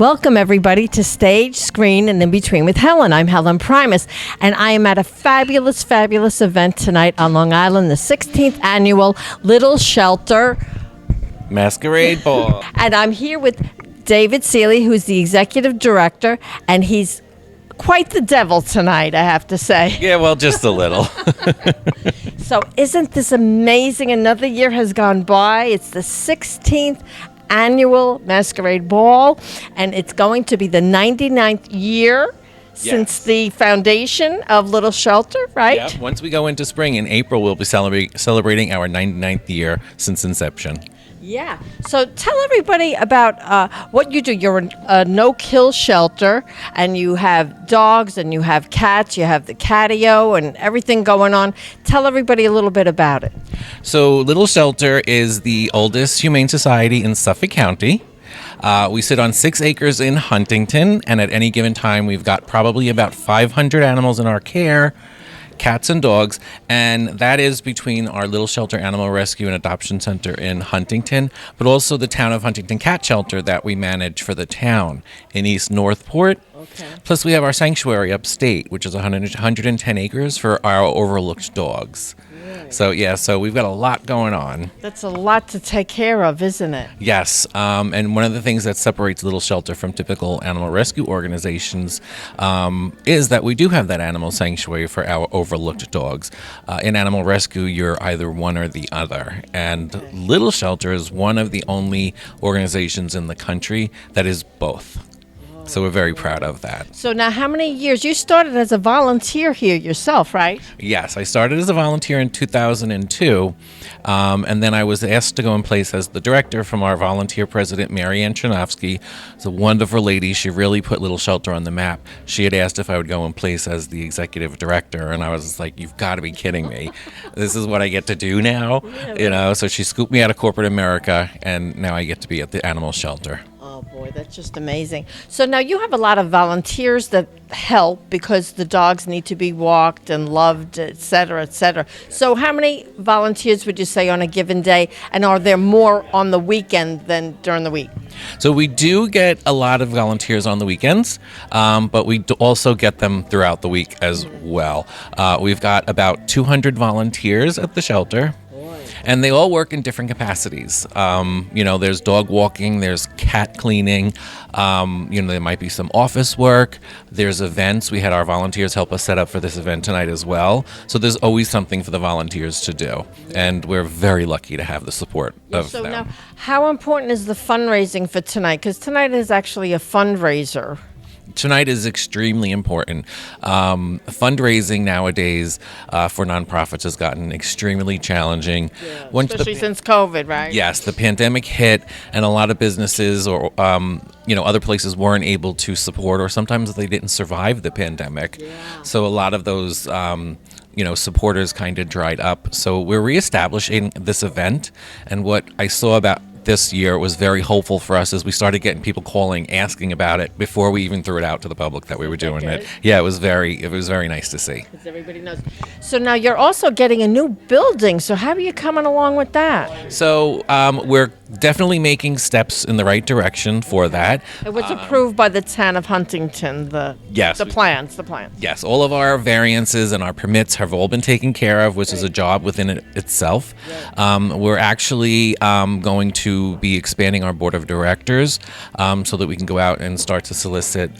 Welcome, everybody, to Stage, Screen, and In Between with Helen. I'm Helen Proimos, and I am at a fabulous, fabulous event tonight on Long Island, the 16th Annual Little Shelter Masquerade Ball. And I'm here with David Ceely, who's the Executive Director, and he's quite the devil tonight, I have to say. Yeah, well, just a little. So isn't this amazing? Another year has gone by. It's the 16th Annual Masquerade Ball, and it's going to be the 99th year since the foundation of Little Shelter, right? Yeah, once we go into spring, in April, we'll be celebrating our 99th year since inception. Yeah. So tell everybody about what you do. You're a no-kill shelter, and you have dogs, and you have cats, you have the catio, and everything going on. Tell everybody a little bit about it. So Little Shelter is the oldest humane society in Suffolk County. We sit on 6 acres in Huntington, and at any given time, we've got probably about 500 animals in our care, cats and dogs, and that is between our Little Shelter Animal Rescue and Adoption Center in Huntington, but also the Town of Huntington Cat Shelter that we manage for the town in East Northport. Okay. Plus, we have our sanctuary upstate, which is 110 acres for our overlooked dogs. Really? So we've got a lot going on. That's a lot to take care of, isn't it? Yes, and one of the things that separates Little Shelter from typical animal rescue organizations is that we do have that animal sanctuary for our overlooked dogs. In animal rescue, you're either one or the other, and Little Shelter is one of the only organizations in the country that is both. So we're very proud of that. So now how many years? You started as a volunteer here yourself, right? Yes, I started as a volunteer in 2002, and then I was asked to go in place as the director from our volunteer president, Mary Ann Chernovsky. It's a wonderful lady. She really put Little Shelter on the map. She had asked if I would go in place as the executive director, and I was just like, you've got to be kidding me. This is what I get to do now? Really? You know, so she scooped me out of corporate America, and now I get to be at the animal shelter. Oh, boy, that's just amazing. So now you have a lot of volunteers that help because the dogs need to be walked and loved, et cetera, et cetera. So how many volunteers would you say on a given day, and are there more on the weekend than during the week? So we do get a lot of volunteers on the weekends, but we also get them throughout the week as well. We've got about 200 volunteers at the shelter. And they all work in different capacities. There's dog walking, there's cat cleaning, there might be some office work, there's events. We had our volunteers help us set up for this event tonight as well. So there's always something for the volunteers to do. And we're very lucky to have the support of them. So now, how important is the fundraising for tonight? Because tonight is actually a fundraiser. Tonight is extremely important. Fundraising nowadays for nonprofits has gotten extremely challenging. Yeah, especially since COVID, right? Yes, the pandemic hit, and a lot of businesses or other places weren't able to support, or sometimes they didn't survive the pandemic. Yeah. So a lot of those supporters kind of dried up. So we're reestablishing this event, and what I saw about this year was very hopeful for us as we started getting people calling, asking about it before we even threw it out to the public that we were doing it. Yeah, it was very nice to see. Because everybody knows. So now you're also getting a new building. So how are you coming along with that? So we're definitely making steps in the right direction for that. It was approved by the town of Huntington. The plans. Yes, all of our variances and our permits have all been taken care of, which is a job within itself. We're actually going to be expanding our board of directors so that we can go out and start to solicit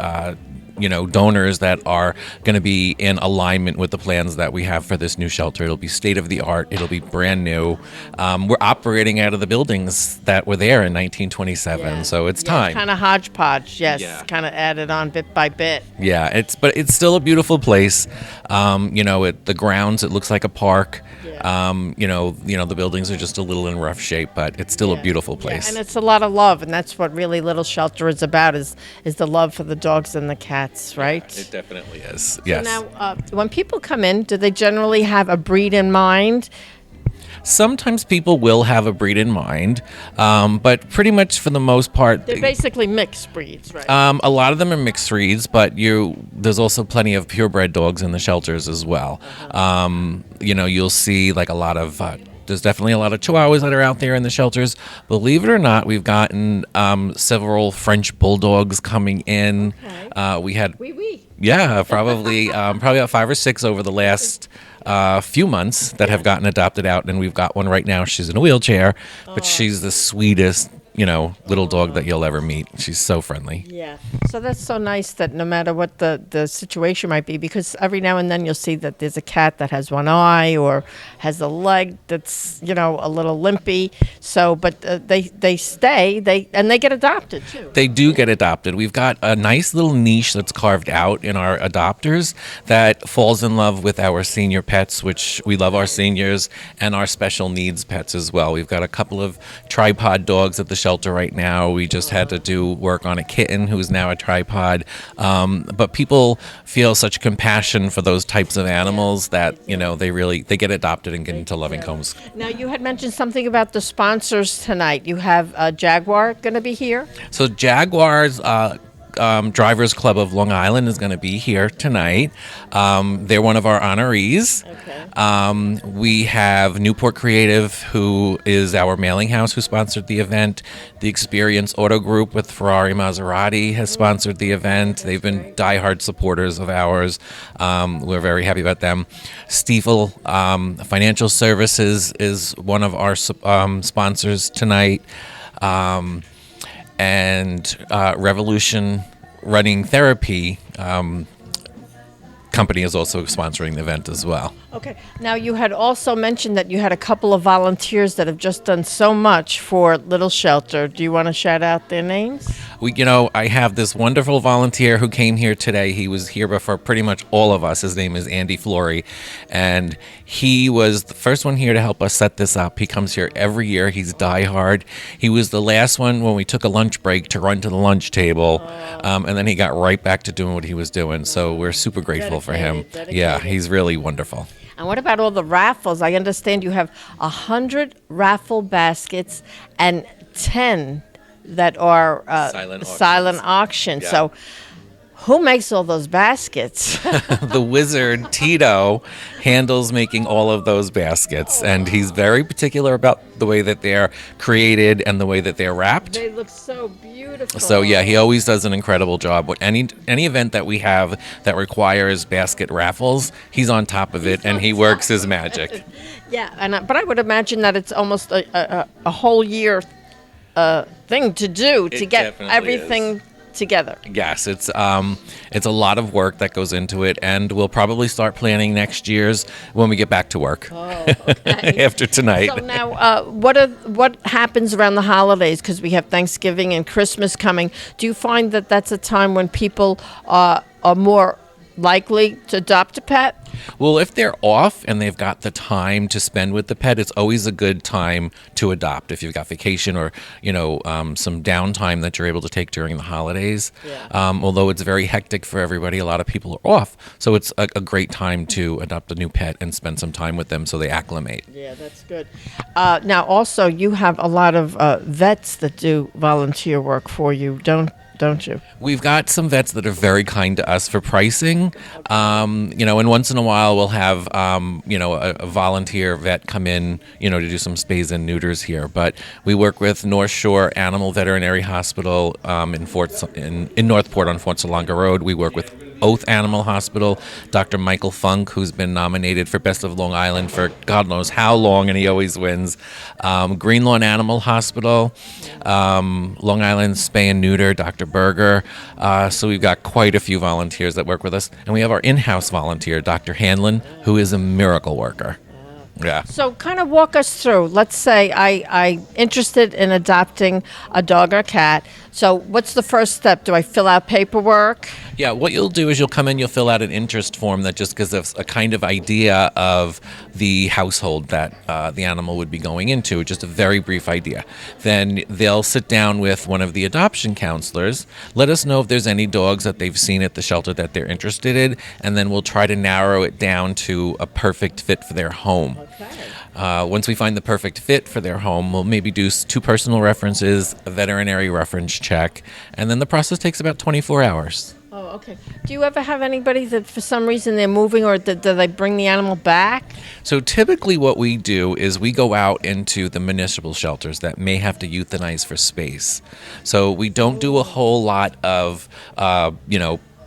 donors that are going to be in alignment with the plans that we have for this new shelter. It'll be state of the art. It'll be brand new. We're operating out of the buildings that were there in 1927, so it's time. Kind of hodgepodge, kind of added on bit by bit. Yeah, but it's still a beautiful place. The grounds, it looks like a park. The buildings are just a little in rough shape, but it's still a beautiful place. And it's a lot of love, and that's what really Little Shelter is about, is the love for the dogs and the cats, right? It definitely is, yes. So now, when people come in, do they generally have a breed in mind? Sometimes people will have a breed in mind, but pretty much for the most part, they're basically mixed breeds, right? A lot of them are mixed breeds, but there's also plenty of purebred dogs in the shelters as well. You'll see like a lot of there's definitely a lot of Chihuahuas that are out there in the shelters. Believe it or not, we've gotten several French Bulldogs coming in. Okay. We had, Oui, oui. yeah, probably about 5 or 6 over the last few months that have gotten adopted out, and we've got one right now. She's in a wheelchair, but she's the sweetest, little dog that you'll ever meet. She's so friendly. Yeah. So that's so nice that no matter what the situation might be, because every now and then you'll see that there's a cat that has one eye or has a leg that's, a little limpy. So, but they stay, and they get adopted too. They do get adopted. We've got a nice little niche that's carved out in our adopters that falls in love with our senior pets, which we love our seniors, and our special needs pets as well. We've got a couple of tripod dogs at the shelter right now. We just had to do work on a kitten who's now a tripod. But people feel such compassion for those types of animals that, they get adopted and get into loving homes. Now, you had mentioned something about the sponsors tonight. You have Jaguar going to be here? So Jaguars Drivers Club of Long Island is going to be here tonight. They're one of our honorees. Okay. We have Newport Creative, who is our mailing house, who sponsored the event. The Experience Auto Group with Ferrari Maserati has sponsored the event. They've been diehard supporters of ours. We're very happy about them. Stiefel Financial Services is one of our sponsors tonight. And Revolution Running Therapy company is also sponsoring the event as well. Okay. Now, you had also mentioned that you had a couple of volunteers that have just done so much for Little Shelter. Do you want to shout out their names? I have this wonderful volunteer who came here today. He was here before pretty much all of us. His name is Andy Flory, and he was the first one here to help us set this up. He comes here every year. He's diehard. He was the last one when we took a lunch break to run to the lunch table, and then he got right back to doing what he was doing. So we're super grateful for him. Dedicated. Yeah, he's really wonderful. And what about all the raffles? I understand you have 100 raffle baskets and 10 that are silent auction. Yeah. So who makes all those baskets? The wizard, Tito, handles making all of those baskets, and he's very particular about the way that they're created and the way that they're wrapped. They look so beautiful. So yeah, he always does an incredible job. With any event that we have that requires basket raffles, he's on top of it, and he works his magic. Yeah, but I would imagine that it's almost a whole year thing to do to It get definitely everything together. Yes, it's a lot of work that goes into it, and we'll probably start planning next year's when we get back to work. Oh, okay. After tonight. So now, what happens around the holidays? Because we have Thanksgiving and Christmas coming. Do you find that that's a time when people are more likely to adopt a pet? Well, if they're off and they've got the time to spend with the pet, it's always a good time to adopt. If you've got vacation or, some downtime that you're able to take during the holidays. Yeah. Although it's very hectic for everybody, a lot of people are off. So it's a great time to adopt a new pet and spend some time with them so they acclimate. Yeah, that's good. Now, also, you have a lot of vets that do volunteer work for you, don't you? We've got some vets that are very kind to us for pricing. And once in a while we'll have, a volunteer vet come in, to do some spays and neuters here. But we work with North Shore Animal Veterinary Hospital in Northport on Fort Salonga Road. We work with Oath Animal Hospital, Dr. Michael Funk, who's been nominated for Best of Long Island for God knows how long, and he always wins. Green Lawn Animal Hospital, Long Island Spay and Neuter, Dr. Berger. So we've got quite a few volunteers that work with us. And we have our in-house volunteer, Dr. Hanlon, who is a miracle worker. Yeah. So kind of walk us through. Let's say I'm interested in adopting a dog or a cat. So what's the first step? Do I fill out paperwork? Yeah, what you'll do is you'll come in, you'll fill out an interest form that just gives us a kind of idea of the household that the animal would be going into, just a very brief idea. Then they'll sit down with one of the adoption counselors, let us know if there's any dogs that they've seen at the shelter that they're interested in, and then we'll try to narrow it down to a perfect fit for their home. Okay. Once we find the perfect fit for their home, we'll maybe do 2 personal references, a veterinary reference check, and then the process takes about 24 hours. Oh, okay. Do you ever have anybody that for some reason they're moving, or do they bring the animal back? So typically what we do is we go out into the municipal shelters that may have to euthanize for space. So we don't do a whole lot of,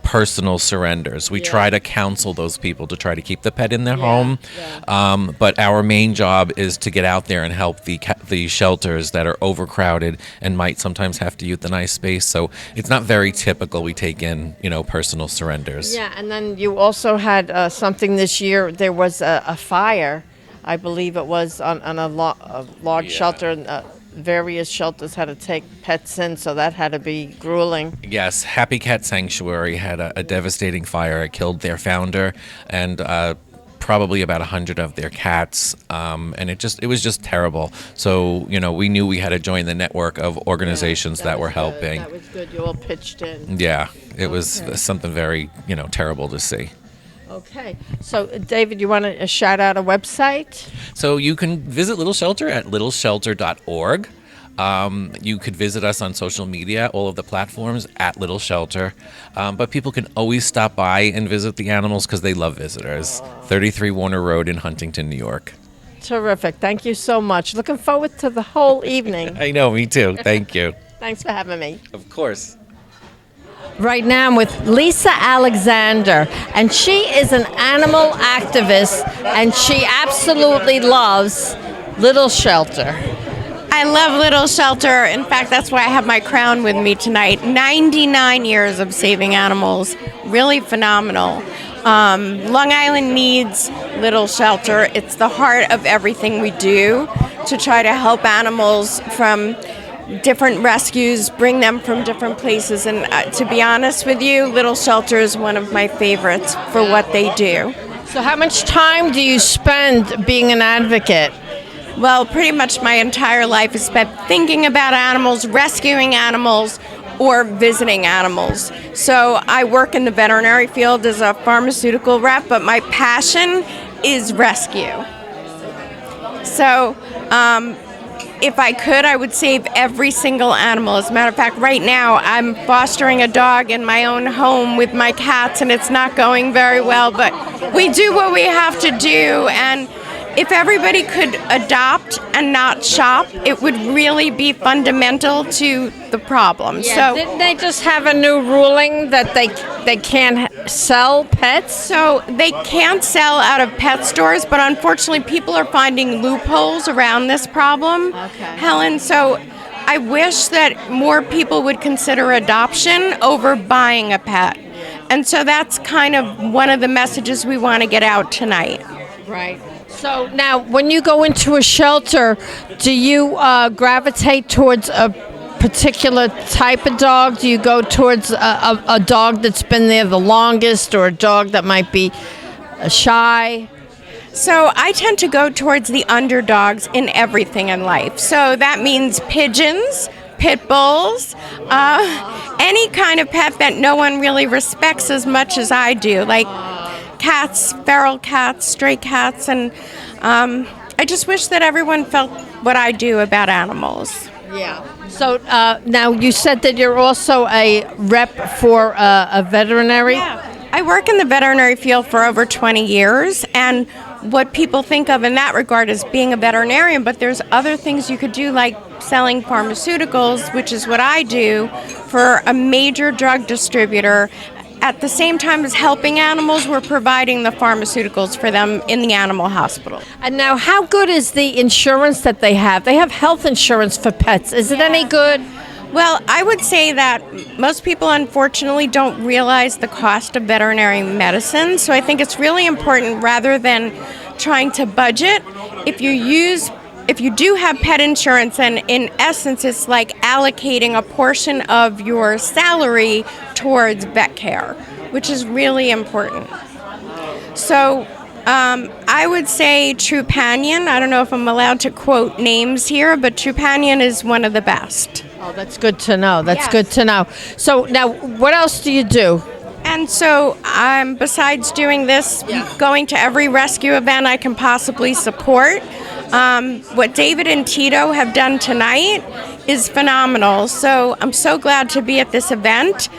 personal surrenders. We try to counsel those people to try to keep the pet in their home. Yeah. But our main job is to get out there and help the shelters that are overcrowded and might sometimes have to euthanize space. So it's not very typical we take in, personal surrenders. Yeah, and then you also had something this year. There was a fire, I believe it was, on a large shelter. Various shelters had to take pets in, so that had to be grueling. Yes, Happy Cat Sanctuary had a devastating fire. It killed their founder and probably about 100 of their cats, and it was just terrible. So we knew we had to join the network of organizations that were helping. That was good. You all pitched in. Yeah, it was something very terrible to see. Okay. So, David, you want to shout out a website? So you can visit Little Shelter at littleshelter.org. You could visit us on social media, all of the platforms at Little Shelter. But people can always stop by and visit the animals because they love visitors. 33 Warner Road in Huntington, New York. Terrific. Thank you so much. Looking forward to the whole evening. I know, me too. Thank you. Thanks for having me. Of course. Right now I'm with Lisa Alexander, and she is an animal activist, and she absolutely loves Little Shelter. I love Little Shelter. In fact, that's why I have my crown with me tonight. 99 years of saving animals. Really phenomenal. Long Island needs Little Shelter. It's the heart of everything we do to try to help animals from different rescues, bring them from different places. And to be honest with you, Little Shelter is one of my favorites for what they do. So how much time do you spend being an advocate? Well, pretty much my entire life is spent thinking about animals, rescuing animals, or visiting animals. So I work in the veterinary field as a pharmaceutical rep, but my passion is rescue. So if I could, I would save every single animal. As a matter of fact, right now I'm fostering a dog in my own home with my cats, and it's not going very well, but we do what we have to do. And if everybody could adopt and not shop, it would really be fundamental to the problem. Yeah, so didn't they just have a new ruling that they can't sell pets? So they can't sell out of pet stores, but unfortunately people are finding loopholes around this problem, Helen. So I wish that more people would consider adoption over buying a pet. And so that's kind of one of the messages we want to get out tonight. Right. So now, when you go into a shelter, do you gravitate towards a particular type of dog? Do you go towards a dog that's been there the longest, or a dog that might be shy? So I tend to go towards the underdogs in everything in life. So that means pigeons, pit bulls, any kind of pet that no one really respects as much as I do, like cats, feral cats, stray cats, and I just wish that everyone felt what I do about animals. Yeah. So now you said that you're also a rep for a veterinary? Yeah. I work in the veterinary field for over 20 years, and what people think of in that regard is being a veterinarian, but there's other things you could do, like selling pharmaceuticals, which is what I do for a major drug distributor. At the same time as helping animals, we're providing the pharmaceuticals for them in the animal hospital. And now, how good is the insurance that they have? They have health insurance for pets. Is it any good? Well, I would say that most people, unfortunately, don't realize the cost of veterinary medicine. So I think it's really important, rather than trying to budget, if you do have pet insurance, and in essence it's like allocating a portion of your salary towards vet care, which is really important. So I would say Trupanion. I don't know if I'm allowed to quote names here, but Trupanion is one of the best. Oh, that's good to know. That's good to know. So now, what else do you do? And so besides doing this, going to every rescue event I can possibly support. What David and Tito have done tonight is phenomenal. So I'm so glad to be at this event.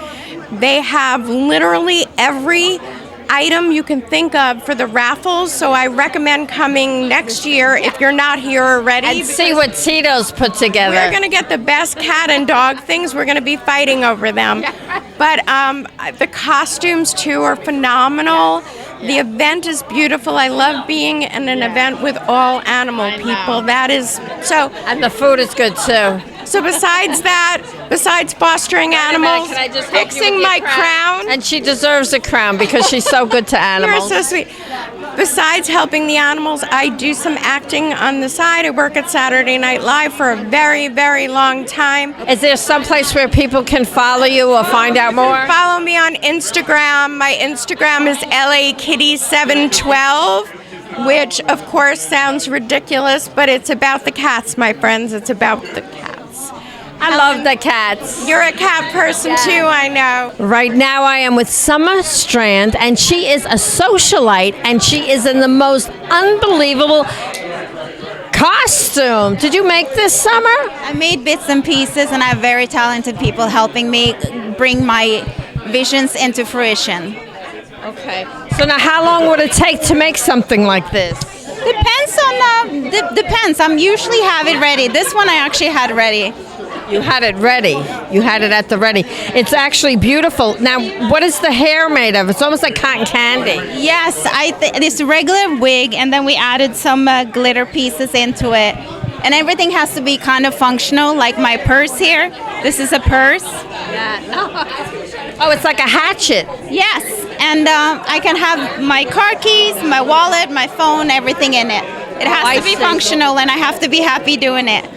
They have literally every item you can think of for the raffles, so I recommend coming next year if you're not here already. And see what Tito's put together. We're going to get the best cat and dog things. We're going to be fighting over them. But the costumes, too, are phenomenal. The event is beautiful. I love being in an event with all animal people. That is so. And the food is good, too. So besides that, besides fostering animals, Can I just help you fixing with your my crown. And she deserves a crown because she's so good to You're animals. so sweet. Besides helping the animals, I do some acting on the side. I work at Saturday Night Live for a very, very long time. Is there some place where people can follow you or find out more? Follow me on Instagram. My Instagram is LAKitty712, which of course sounds ridiculous, but it's about the cats, my friends. It's about the cats. I love the cats. You're a cat person too, I know. Right now I am with Summer Strand, and she is a socialite, and she is in the most unbelievable costume. Did you make this, Summer? I made bits and pieces, and I have very talented people helping me bring my visions into fruition. Okay. So now how long would it take to make something like this? Depends. I'm usually have it ready. This one I actually had ready. You had it ready. You had it at the ready. It's actually beautiful. Now, what is the hair made of? It's almost like cotton candy. Yes, this regular wig, and then we added some glitter pieces into it. And everything has to be kind of functional, like my purse here. This is a purse. Oh, it's like a hatchet. Yes, and I can have my car keys, my wallet, my phone, everything in it. It has to be functional, and I have to be happy doing it.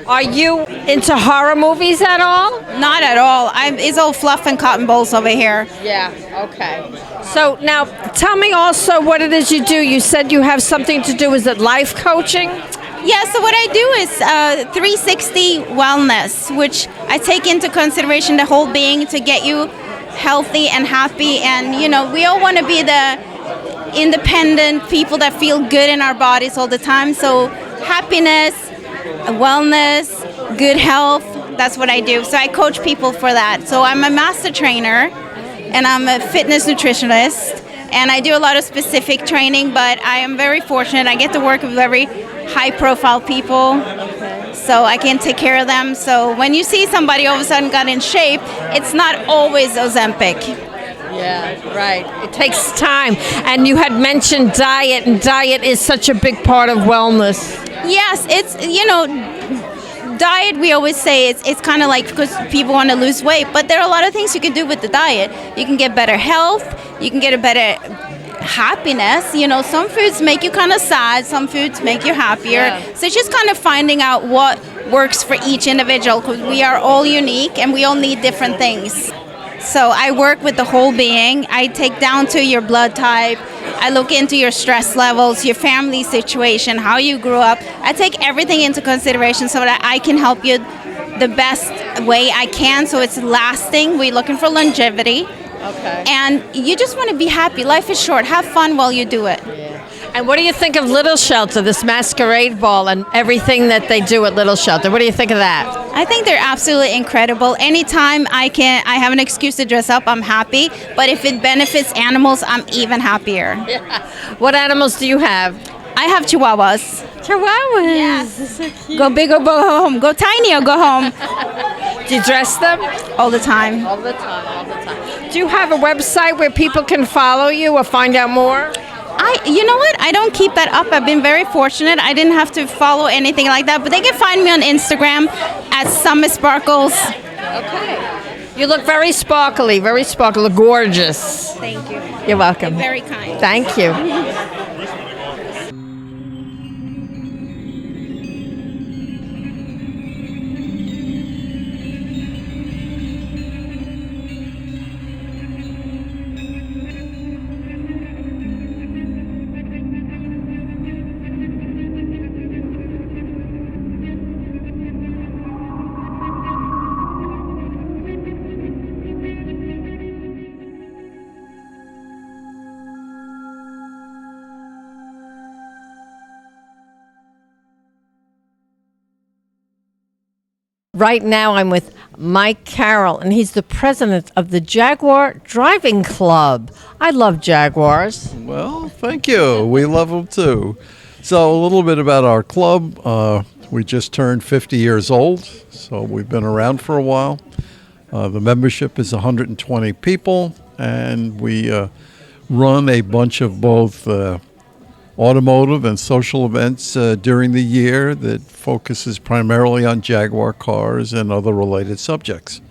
Are you into horror movies at all? Not at all. It's all fluff and cotton balls over here. Yeah, okay. So now tell me also what it is you do. You said you have something to do. Is it life coaching? Yeah, so what I do is 360 wellness, which I take into consideration the whole being to get you healthy and happy. And, you know, we all want to be the independent people that feel good in our bodies all the time. So happiness, wellness, good health, that's what I do. So I coach people for that. So I'm a master trainer, and I'm a fitness nutritionist, and I do a lot of specific training, but I am very fortunate. I get to work with very high-profile people, so I can take care of them. So when you see somebody all of a sudden got in shape, it's not always Ozempic. Yeah, right. It takes time. And you had mentioned diet, and diet is such a big part of wellness. Yes, it's, you know, diet, we always say it's kind of like because people want to lose weight, but there are a lot of things you can do with the diet. You can get better health, you can get a better happiness. You know, some foods make you kind of sad, some foods make you happier. Yeah. So it's just kind of finding out what works for each individual, because we are all unique and we all need different things. So I work with the whole being. I take down to your blood type. I look into your stress levels, your family situation, how you grew up. I take everything into consideration so that I can help you the best way I can, so it's lasting. We're looking for longevity. Okay. And you just want to be happy. Life is short. Have fun while you do it. And what do you think of Little Shelter, this masquerade ball and everything that they do at Little Shelter? What do you think of that? I think they're absolutely incredible. Anytime I have an excuse to dress up, I'm happy. But if it benefits animals, I'm even happier. What animals do you have? I have Chihuahuas. Chihuahuas. Yes. Go big or go home. Go tiny or go home. Do you dress them? All the time. All the time, all the time. Do you have a website where people can follow you or find out more? You know what? I don't keep that up. I've been very fortunate. I didn't have to follow anything like that. But they can find me on Instagram at Summer Sparkles. Okay. You look very sparkly, gorgeous. Thank you. You're welcome. Very kind. Thank you. Right now, I'm with Mike Carroll, and he's the president of the Jaguar Driving Club. I love Jaguars. Well, thank you. We love them too. So a little bit about our club. We just turned 50 years old, so we've been around for a while. The membership is 120 people, and we run a bunch of both automotive and social events during the year that focuses primarily on Jaguar cars and other related subjects.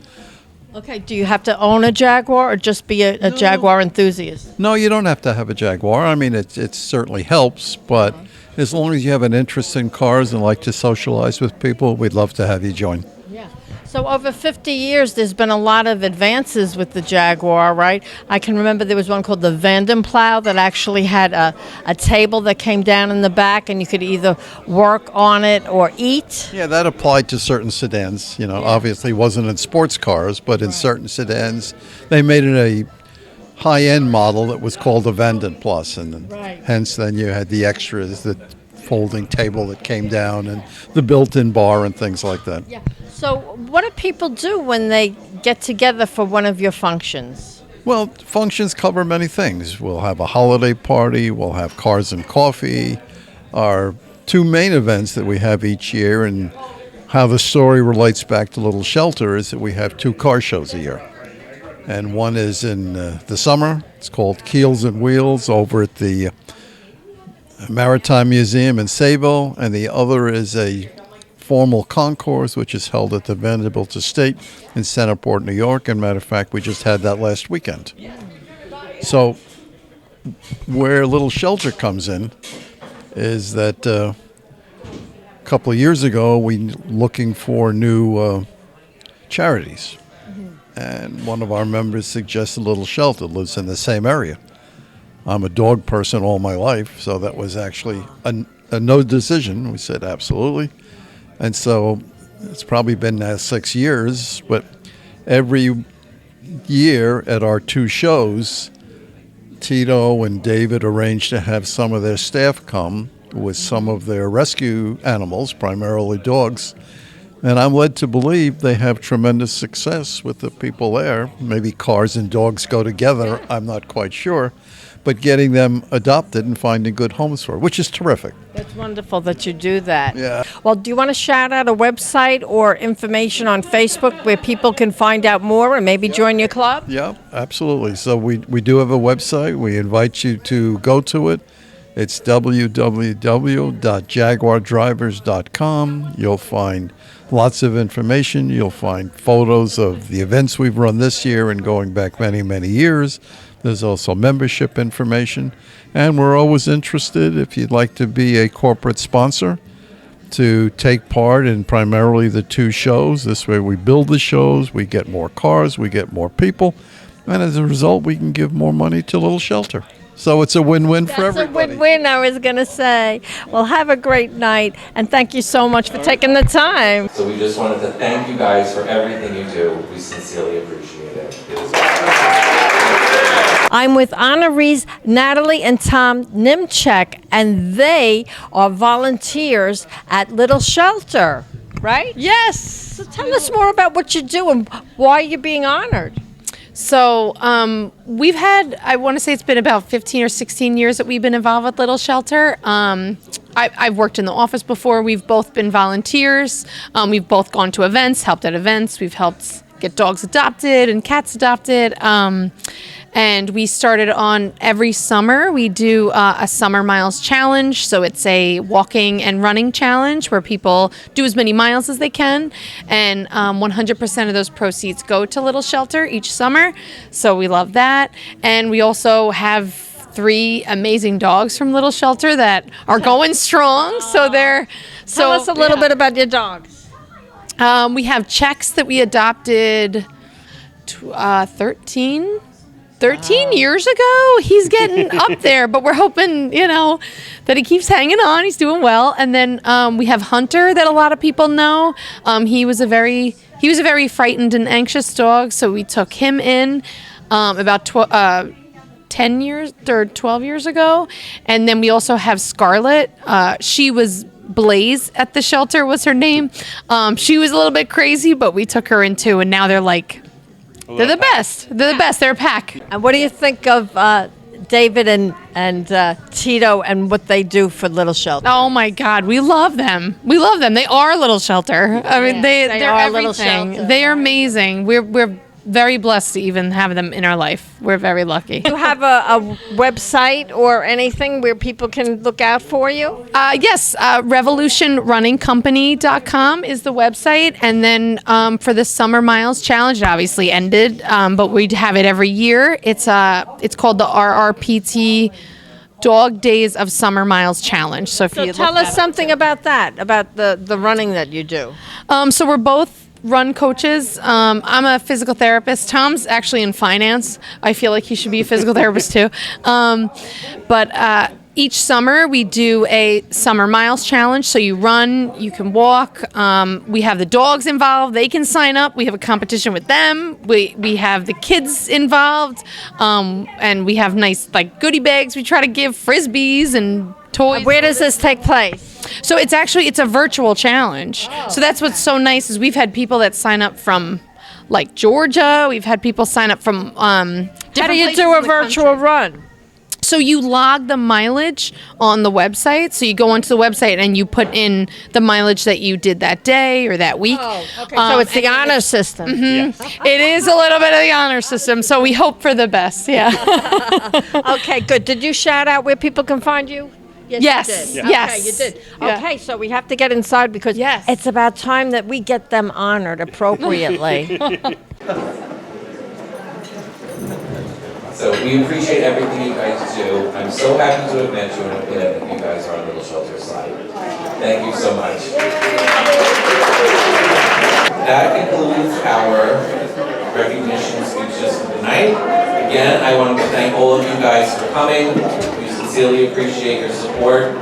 Okay, do you have to own a Jaguar or just be a Jaguar enthusiast? No, you don't have to have a Jaguar. I mean, it certainly helps, but as long as you have an interest in cars and like to socialize with people, we'd love to have you join. Yeah. So over 50 years, there's been a lot of advances with the Jaguar, right? I can remember there was one called the Vandenplow that actually had a table that came down in the back, and you could either work on it or eat. Yeah, that applied to certain sedans. Obviously wasn't in sports cars, but in certain sedans, they made it a high-end model that was called a Vanden Plus, and hence then you had the extras, the folding table that came down, and the built-in bar and things like that. Yeah. So what do people do when they get together for one of your functions? Well, functions cover many things. We'll have a holiday party, we'll have cars and coffee. Our two main events that we have each year, and how the story relates back to Little Shelter, is that we have two car shows a year. And one is in the summer. It's called Keels and Wheels over at the Maritime Museum in Sayville. And the other is a formal concourse, which is held at the Vanderbilt Estate in Centerport, New York. And matter of fact, we just had that last weekend. So where Little Shelter comes in is that a couple of years ago, we looking for new charities. And one of our members suggested Little Shelter, lives in the same area. I'm a dog person all my life, so that was actually a no decision. We said absolutely. And so it's probably been now 6 years, but every year at our two shows, Tito and David arranged to have some of their staff come with some of their rescue animals, primarily dogs. And I'm led to believe they have tremendous success with the people there. Maybe cars and dogs go together, I'm not quite sure. But getting them adopted and finding good homes for, which is terrific. That's wonderful that you do that. Yeah. Well, do you want to shout out a website or information on Facebook where people can find out more and maybe join your club? Yeah, absolutely. So we do have a website. We invite you to go to it. It's www.jaguardrivers.com. You'll find lots of information. You'll find photos of the events we've run this year and going back many, many years. There's also membership information. And we're always interested, if you'd like to be a corporate sponsor, to take part in primarily the two shows. This way we build the shows, we get more cars, we get more people, and as a result, we can give more money to Little Shelter. So it's a win-win for everybody. That's a win-win, I was going to say. Well, have a great night, and thank you so much for taking the time. So we just wanted to thank you guys for everything you do. We sincerely appreciate it. I'm with honorees Natalie and Tom Nimchek, and they are volunteers at Little Shelter, right? Yes. So tell us more about what you do and why you're being honored. So we've had, I want to say it's been about 15 or 16 years that we've been involved with Little Shelter. I've worked in the office before. We've both been volunteers. We've both gone to events, helped at events. We've helped get dogs adopted and cats adopted. And we started on every summer. We do a Summer Miles Challenge. So it's a walking and running challenge where people do as many miles as they can. And 100% of those proceeds go to Little Shelter each summer. So we love that. And we also have 3 amazing dogs from Little Shelter that are going strong. So they're... Tell us a little bit about your dogs. We have Czechs that we adopted 13 years ago. He's getting up there, but we're hoping, that he keeps hanging on. He's doing well. And then we have Hunter that a lot of people know. He was a very frightened and anxious dog, so we took him in about 10 years or 12 years ago. And then we also have Scarlett. She was Blaze at the shelter was her name. She was a little bit crazy, but we took her in too, and now they're the best. They're the best. They're a pack. And what do you think of David and Tito and what they do for Little Shelter? Oh my God, we love them. We love them. They are Little Shelter. I mean, they're are Little everything. Shelter. They are amazing. We're very blessed to even have them in our life. We're very lucky. Do you have a website or anything where people can look out for you? Yes, revolutionrunningcompany.com is the website. And then for the Summer Miles Challenge, it obviously ended, but we have it every year. It's called the RRPT Dog Days of Summer Miles Challenge. So if you Tell look us something about that, about the running that you do. So we're both run coaches. I'm a physical therapist. Tom's actually in finance. I feel like he should be a physical therapist too. But each summer we do a Summer Miles Challenge. So you run, you can walk. We have the dogs involved. They can sign up. We have a competition with them. We have the kids involved. And we have nice goodie bags. We try to give Frisbees and toys. Where does this take place? So it's a virtual challenge. So that's what's so nice is we've had people that sign up from Georgia. We've had people sign up from How do you do a virtual run? So you log the mileage on the website. So you go onto the website and you put in the mileage that you did that day or that week. Oh, okay. So it's the honor system. It is a little bit of the honor system. So we hope for the best. Yeah. Okay, good. Did you shout out where people can find you? Yes. You did. Yeah. Yes. Okay, you did. Yeah. Okay, so we have to get inside because Yes. it's about time that we get them honored appropriately. So we appreciate everything you guys do. I'm so happy to have met you and that you guys are on Little Shelter side. Thank you so much. That concludes our recognition speeches for the night. Again, I want to thank all of you guys for coming. We sincerely appreciate your support.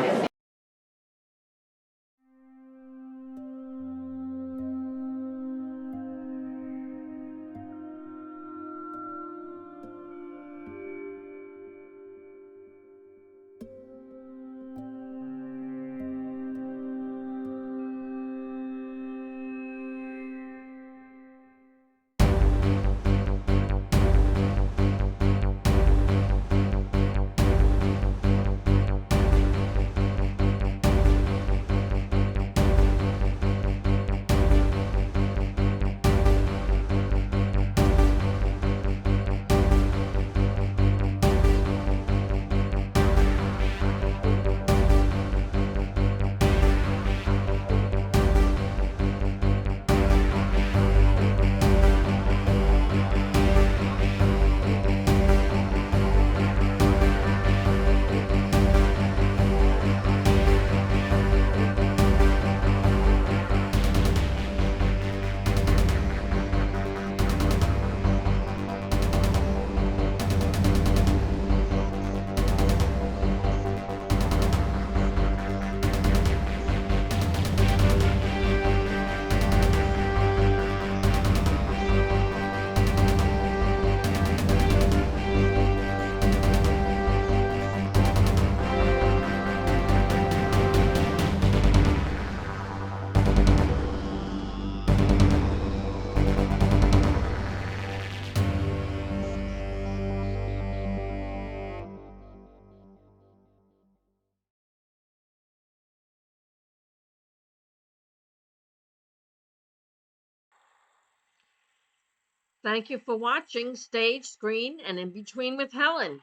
Thank you for watching Stage, Screen, and In Between with Helen.